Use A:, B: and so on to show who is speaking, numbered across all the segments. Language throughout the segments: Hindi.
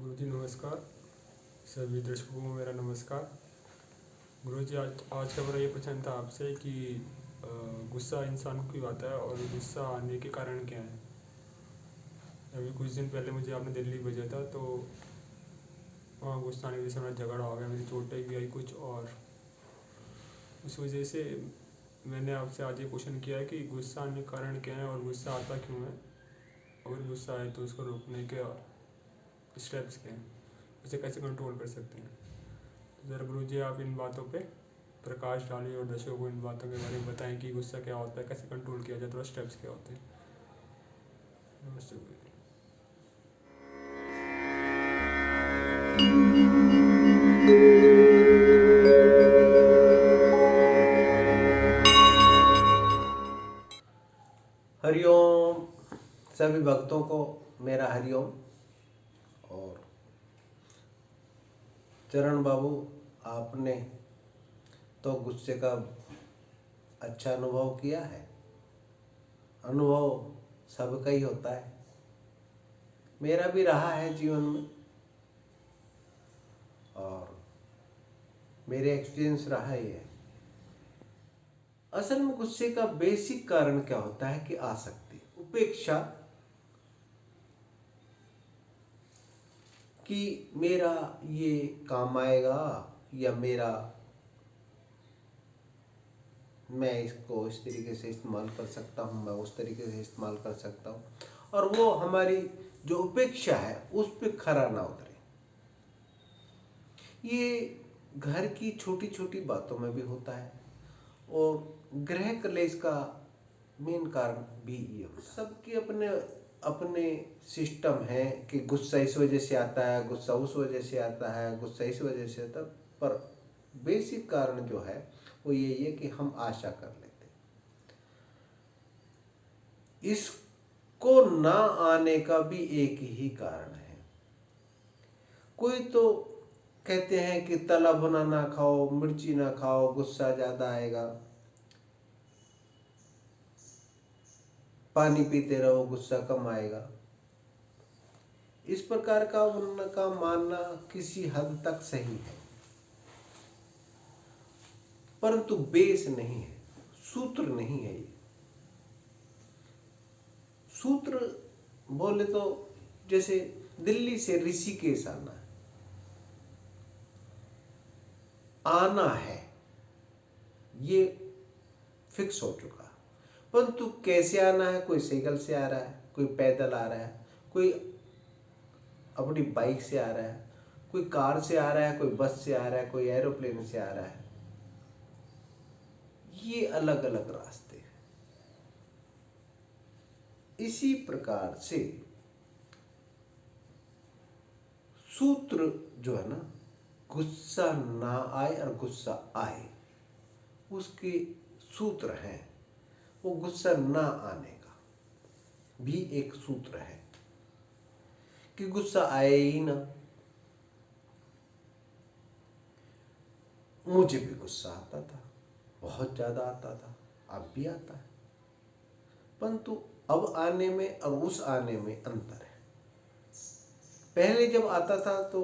A: गुरुजी नमस्कार। सभी दर्शकों को मेरा नमस्कार। गुरुजी आज का मेरा ये प्रश्न था आपसे कि गुस्सा इंसान को क्यों आता है और गुस्सा आने के कारण क्या है। अभी कुछ दिन पहले मुझे आपने दिल्ली भेजा था, तो वहाँ गुस्सा आने की वजह से मेरा झगड़ा हो गया, मेरी चोटें भी आई कुछ, और उस वजह से मैंने आपसे आज ये क्वेश्चन किया है कि गुस्सा आने के कारण क्या है और गुस्सा आता क्यों है। अगर गुस्सा आए तो उसको रोकने के स्टेप्स क्या हैं, उसे कैसे कंट्रोल कर सकते हैं। तो ज़रा गुरुजी आप इन बातों पे प्रकाश डालिए और दर्शकों को इन बातों के बारे में बताएं कि गुस्सा क्या होता है, कैसे कंट्रोल किया जाए, थोड़ा स्टेप्स क्या होते हैं। नमस्ते गुरुजी।
B: हरिओम। सभी भक्तों को मेरा हरिओम। और चरण बाबू, आपने तो गुस्से का अच्छा अनुभव किया है। अनुभव सबका ही होता है, मेरा भी रहा है जीवन में, और मेरे एक्सपीरियंस रहा ही है। असल में गुस्से का बेसिक कारण क्या होता है कि आसक्ति, उपेक्षा, कि मेरा ये काम आएगा या मैं इसको इस तरीके से इस्तेमाल कर सकता हूँ, मैं उस तरीके से इस्तेमाल कर सकता हूँ, और वो हमारी जो उपेक्षा है उस पर खरा ना उतरे। ये घर की छोटी छोटी बातों में भी होता है, और गृह क्लेश का मेन कारण भी ये होता है। सबके अपने अपने सिस्टम है कि गुस्सा इस वजह से आता है, गुस्सा उस वजह से आता है, गुस्सा इस वजह से आता है, पर बेसिक कारण जो है वो यही है कि हम आशा कर लेते हैं। इसको ना आने का भी एक ही कारण है। कोई तो कहते हैं कि तला भुना ना खाओ, मिर्ची ना खाओ, गुस्सा ज्यादा आएगा, पानी पीते रहो, गुस्सा कम आएगा। इस प्रकार का उनका मानना किसी हद तक सही है, परंतु बेस नहीं है, सूत्र नहीं है। ये सूत्र बोले तो जैसे दिल्ली से ऋषिकेश आना है, ये फिक्स हो चुका। परंतु कैसे आना है, कोई साइकिल से आ रहा है, कोई पैदल आ रहा है, कोई अपनी बाइक से आ रहा है, कोई कार से आ रहा है, कोई बस से आ रहा है, कोई एरोप्लेन से आ रहा है। ये अलग अलग रास्ते हैं। इसी प्रकार से सूत्र जो है ना, गुस्सा ना आए और गुस्सा आए, उसके सूत्र हैं। वो गुस्सा ना आने का भी एक सूत्र है कि गुस्सा आए ही ना। मुझे भी गुस्सा आता था, बहुत ज्यादा आता था, अब भी आता है, परंतु अब आने में और उस आने में अंतर है। पहले जब आता था तो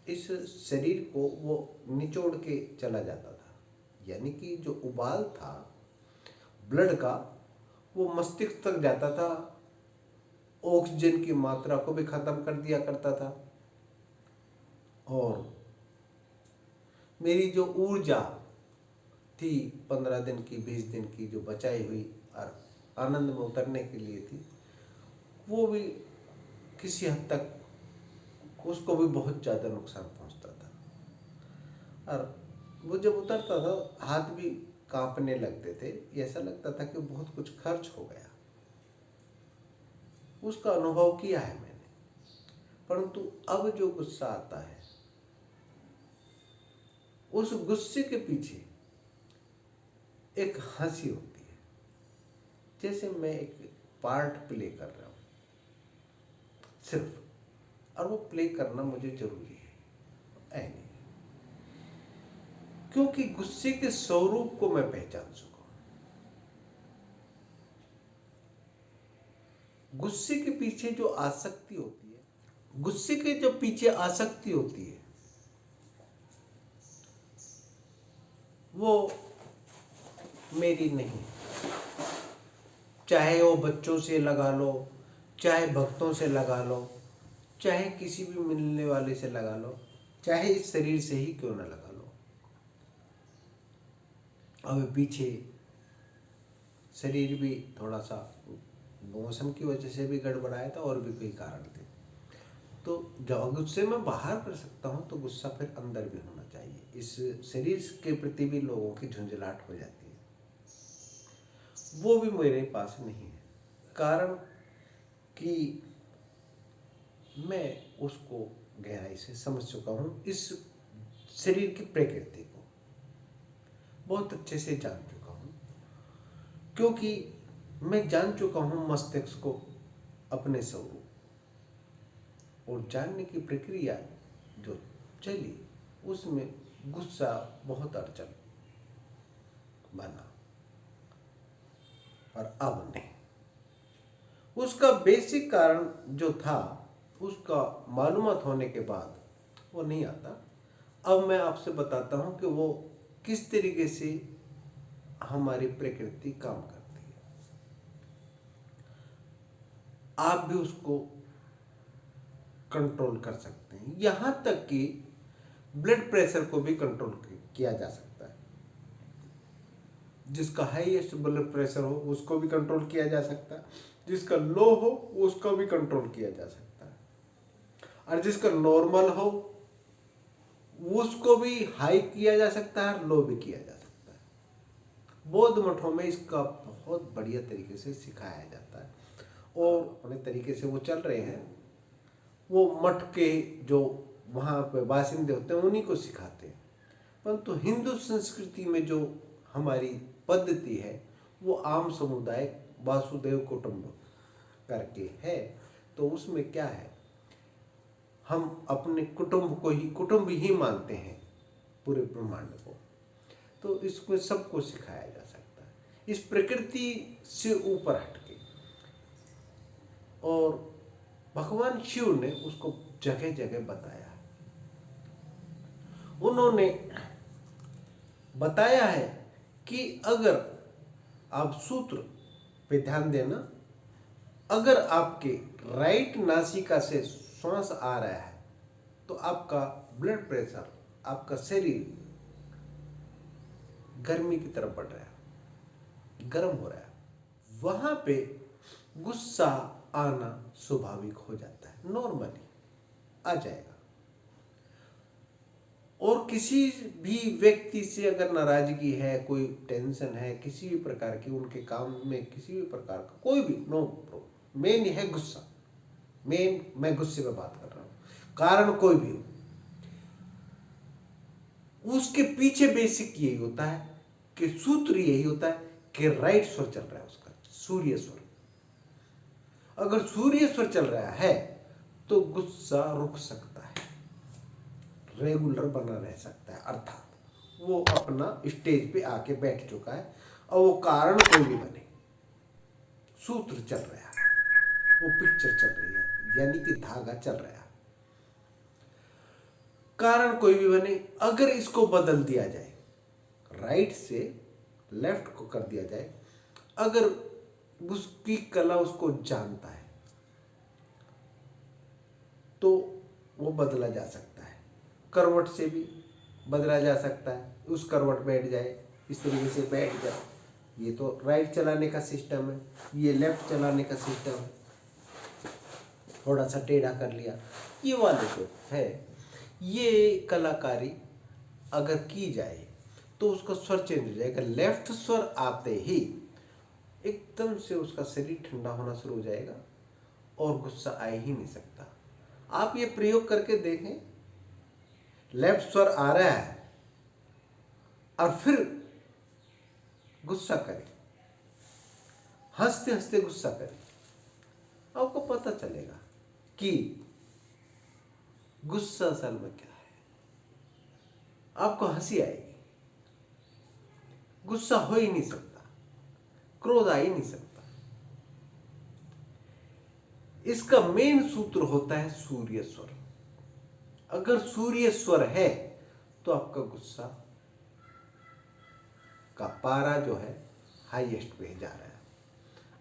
B: इस शरीर को वो निचोड़ के चला जाता था, यानी कि जो उबाल था ब्लड का वो मस्तिष्क तक जाता था, ऑक्सीजन की मात्रा को भी खत्म कर दिया करता था, और मेरी जो ऊर्जा थी 15 दिन की, 20 दिन की जो बचाई हुई और आनंद में उतरने के लिए थी, वो भी किसी हद तक उसको भी बहुत ज़्यादा नुकसान पहुंचता था। और वो जब उतरता था हाथ भी कांपने लगते थे, ऐसा लगता था कि बहुत कुछ खर्च हो गया। उसका अनुभव किया है मैंने। परंतु अब जो गुस्सा आता है, उस गुस्से के पीछे एक हंसी होती है, जैसे मैं एक पार्ट प्ले कर रहा हूं सिर्फ, और वो प्ले करना मुझे जरूरी है नहीं, क्योंकि गुस्से के स्वरूप को मैं पहचान चुका हूं। गुस्से के पीछे जो आसक्ति होती है गुस्से के जो पीछे आसक्ति होती है वो मेरी नहीं। चाहे वो बच्चों से लगा लो, चाहे भक्तों से लगा लो, चाहे किसी भी मिलने वाले से लगा लो, चाहे इस शरीर से ही क्यों ना लगा लो। अब पीछे शरीर भी थोड़ा सा मौसम की वजह से भी गड़बड़ाया था और भी कई कारण थे। तो जब गुस्से में बाहर कर सकता हूँ तो गुस्सा फिर अंदर भी होना चाहिए। इस शरीर के प्रति भी लोगों की झुंझलाहट हो जाती है, वो भी मेरे पास नहीं है। कारण कि मैं उसको गहराई से समझ चुका हूँ, इस शरीर की प्रकृति को बहुत अच्छे से जान चुका हूँ, क्योंकि मैं जान चुका हूँ मस्तिष्क को, अपने स्वरूप, और जानने की प्रक्रिया जो चली उसमें गुस्सा बहुत अड़चन बना, पर अब नहीं। उसका बेसिक कारण जो था उसका मालूमात होने के बाद वो नहीं आता। अब मैं आपसे बताता हूँ कि वो किस तरीके से हमारी प्रकृति काम करती है। आप भी उसको कंट्रोल कर सकते हैं, यहाँ तक कि ब्लड प्रेशर को भी कंट्रोल किया जा सकता है। जिसका हाईएस्ट ब्लड प्रेशर हो उसको भी कंट्रोल किया जा सकता है, जिसका लो हो उसको भी कंट्रोल किया जा सकता है, और जिसका नॉर्मल हो उसको भी हाई किया जा सकता है, लो भी किया जा सकता है। बौद्ध मठों में इसका बहुत बढ़िया तरीके से सिखाया जाता है और अपने तरीके से वो चल रहे हैं। वो मठ के जो वहाँ पे बासिंदे होते हैं उन्हीं को सिखाते हैं। परंतु हिंदू संस्कृति में जो हमारी पद्धति है वो आम समुदाय वासुदेव कुटुंब करके है। तो उसमें क्या है, हम अपने कुटुंब ही मानते हैं पूरे ब्रह्मांड को। तो इसमें सबको सिखाया जा सकता है, इस प्रकृति से ऊपर हटके। और भगवान शिव ने उसको जगह जगह बताया। उन्होंने बताया है कि अगर आप सूत्र पे ध्यान देना, अगर आपके राइट नासिका से श्वास आ रहा है तो आपका ब्लड प्रेशर, आपका शरीर गर्मी की तरफ बढ़ रहा है, गर्म हो रहा है। वहां पे गुस्सा आना स्वाभाविक हो जाता है, नॉर्मली आ जाएगा। और किसी भी व्यक्ति से अगर नाराजगी है, कोई टेंशन है, किसी भी प्रकार की, उनके काम में किसी भी प्रकार का कोई भी नो प्रॉब्लम, मेन है गुस्सा। मेन मैं गुस्से पे बात कर रहा हूँ, कारण कोई भी हो, उसके पीछे बेसिक यही होता है कि सूत्र यही होता है कि राइट स्वर चल रहा है उसका, सूर्य स्वर। अगर सूर्य स्वर चल रहा है तो गुस्सा रुक सकता है, रेगुलर बना रह सकता है, अर्थात वो अपना स्टेज पे आके बैठ चुका है। और वो कारण कोई भी बने, सूत्र चल रहा है, वो पिक्चर चल रही है, यानी कि धागा चल रहा है। कारण कोई भी बने, अगर इसको बदल दिया जाए, राइट से लेफ्ट को कर दिया जाए, अगर उसकी कला उसको जानता है तो वो बदला जा सकता है। करवट से भी बदला जा सकता है, उस करवट बैठ जाए, इस तरीके से बैठ जाए, ये तो राइट चलाने का सिस्टम है, ये लेफ्ट चलाने का सिस्टम है। थोड़ा सा टेढ़ा कर लिया, ये वाले जो है, ये कलाकारी अगर की जाए तो उसका स्वर चेंज हो जाएगा। लेफ्ट स्वर आते ही एकदम से उसका शरीर ठंडा होना शुरू हो जाएगा और गुस्सा आ ही नहीं सकता। आप ये प्रयोग करके देखें, लेफ्ट स्वर आ रहा है और फिर गुस्सा करें, हंसते हंसते गुस्सा करें, आपको पता चलेगा कि गुस्सा असल में क्या है। आपको हंसी आएगी, गुस्सा हो ही नहीं सकता, क्रोध आ ही नहीं सकता। इसका मेन सूत्र होता है सूर्य स्वर। अगर सूर्य स्वर है तो आपका गुस्सा का पारा जो है हाईएस्ट पे जा रहा है।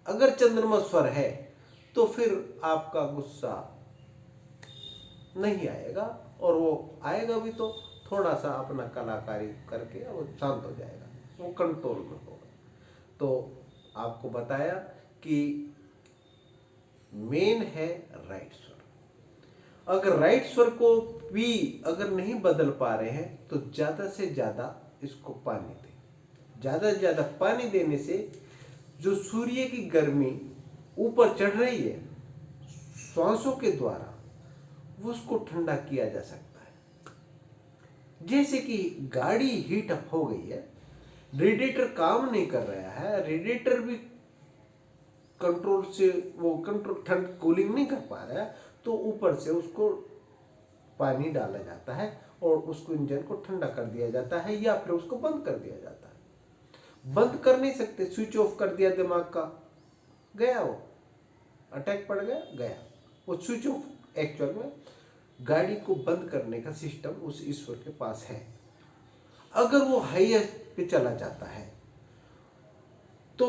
B: अगर चंद्रमा स्वर है तो फिर आपका गुस्सा नहीं आएगा, और वो आएगा भी तो थोड़ा सा अपना कलाकारी करके वो शांत हो जाएगा, वो कंट्रोल में होगा। तो आपको बताया कि मेन है राइट स्वर। अगर राइट स्वर को भी अगर नहीं बदल पा रहे हैं तो ज़्यादा से ज़्यादा इसको पानी दें। ज़्यादा से ज़्यादा पानी देने से जो सूर्य की गर्मी ऊपर चढ़ रही है श्वासों के द्वारा, वो उसको ठंडा किया जा सकता है। जैसे कि गाड़ी हीट अप हो गई है, रेडिएटर काम नहीं कर रहा है, रेडिएटर भी कंट्रोल से वो कंट्रोल ठंड कूलिंग नहीं कर पा रहा है, तो ऊपर से उसको पानी डाला जाता है और उसको इंजन को ठंडा कर दिया जाता है, या फिर उसको बंद कर दिया जाता है। बंद कर नहीं सकते, स्विच ऑफ कर दिया दिमाग का, गया वो, अटैक पड़ गया, गया वो स्विच ऑफ। एक्चुअल में गाड़ी को बंद करने का सिस्टम उस ईश्वर के पास है। अगर वो हाईएस्ट पे चला जाता है तो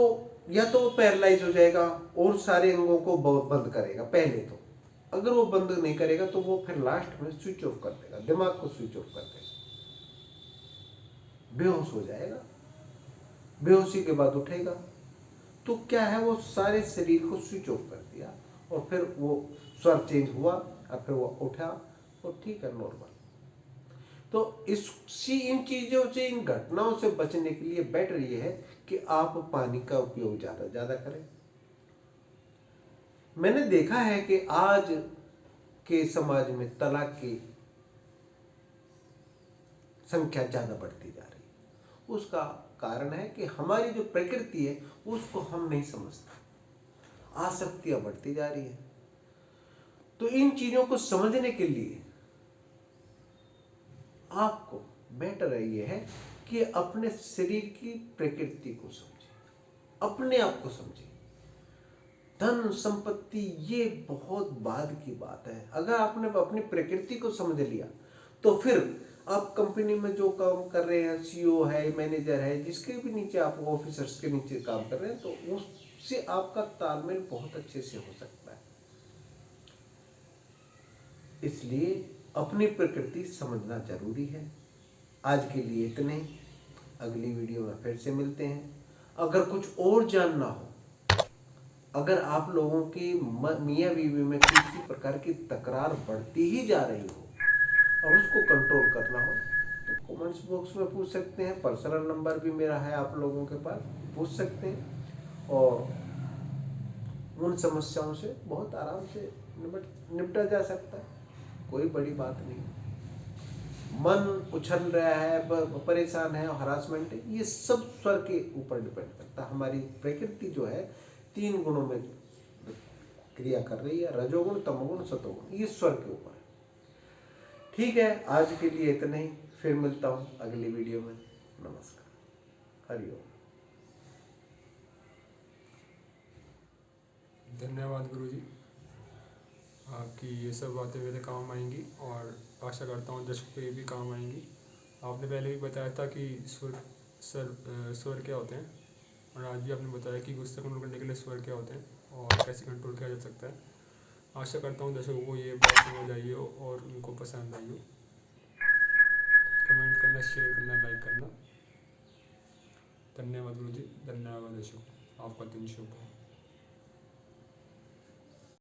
B: या तो वो पैरालाइज हो जाएगा और सारे अंगों को बंद करेगा पहले तो। अगर वो बंद नहीं करेगा तो वो फिर लास्ट में स्विच ऑफ कर देगा, दिमाग को स्विच ऑफ कर देगा, बेहोश हो जाएगा। बेहोशी के बाद उठेगा तो क्या है, वो सारे शरीर को स्विच ऑफ कर दिया और फिर वो स्वर चेंज हुआ और फिर वो उठा और ठीक है, नॉर्मल। तो इन चीज़ों से, इन घटनाओं से बचने के लिए बेटर ये है कि आप पानी का उपयोग ज़्यादा ज़्यादा करें। मैंने देखा है कि आज के समाज में तलाक की संख्या ज़्यादा बढ़ती जा रही है। उसका कारण है कि हमारी जो प्रकृति है उसको हम नहीं समझते, आसक्तियाँ बढ़ती जा रही है। तो इन चीज़ों को समझने के लिए आपको बेटर ये है कि अपने शरीर की प्रकृति को समझें, अपने आप को समझें। धन संपत्ति ये बहुत बाद की बात है। अगर आपने अपनी प्रकृति को समझ लिया तो फिर आप कंपनी में जो काम कर रहे हैं, सीईओ है, मैनेजर है, जिसके भी नीचे आप ऑफिसर्स के नीचे काम कर रहे हैं, तो उससे आपका तालमेल बहुत अच्छे से हो सकता है। इसलिए अपनी प्रकृति समझना जरूरी है। आज के लिए इतने ही, अगली वीडियो में फिर से मिलते हैं। अगर कुछ और जानना हो, अगर आप लोगों के मियाँ बीवी में किसी प्रकार की तकरार बढ़ती ही जा रही हो और उसको कंट्रोल करना हो तो कमेंट्स बॉक्स में पूछ सकते हैं। पर्सनल नंबर भी मेरा है, आप लोगों के पास पूछ सकते हैं और उन समस्याओं से बहुत आराम से निपटा जा सकता है। कोई बड़ी बात नहीं। मन उछल रहा है, परेशान है, हरासमेंट है, ये सब स्वर के ऊपर डिपेंड करता है। हमारी प्रकृति जो है 3 गुणों में क्रिया कर रही है, रजोगुण, तमोगुण, सतोगुण, ये स्वर के ऊपर है। ठीक है, आज के लिए इतना ही, फिर मिलता हूँ अगली वीडियो में। नमस्कार, हरिओम।
A: धन्यवाद गुरुजी, आपकी ये सब बातें मेरे काम आएंगी और आशा करता हूँ दर्शकों को ये भी काम आएंगी। आपने पहले भी बताया था कि स्वर क्या होते हैं, और आज भी आपने बताया कि गुस्सा कंट्रोल करने के लिए स्वर क्या होते हैं और कैसे कंट्रोल किया जा सकता है। आशा करता हूँ दर्शकों को ये बात समझ आई हो और उनको पसंद आई हो। कमेंट करना, शेयर करना, लाइक करना। धन्यवाद गुरुजी, धन्यवाद दर्शकों, आपका दिन शुभ हो।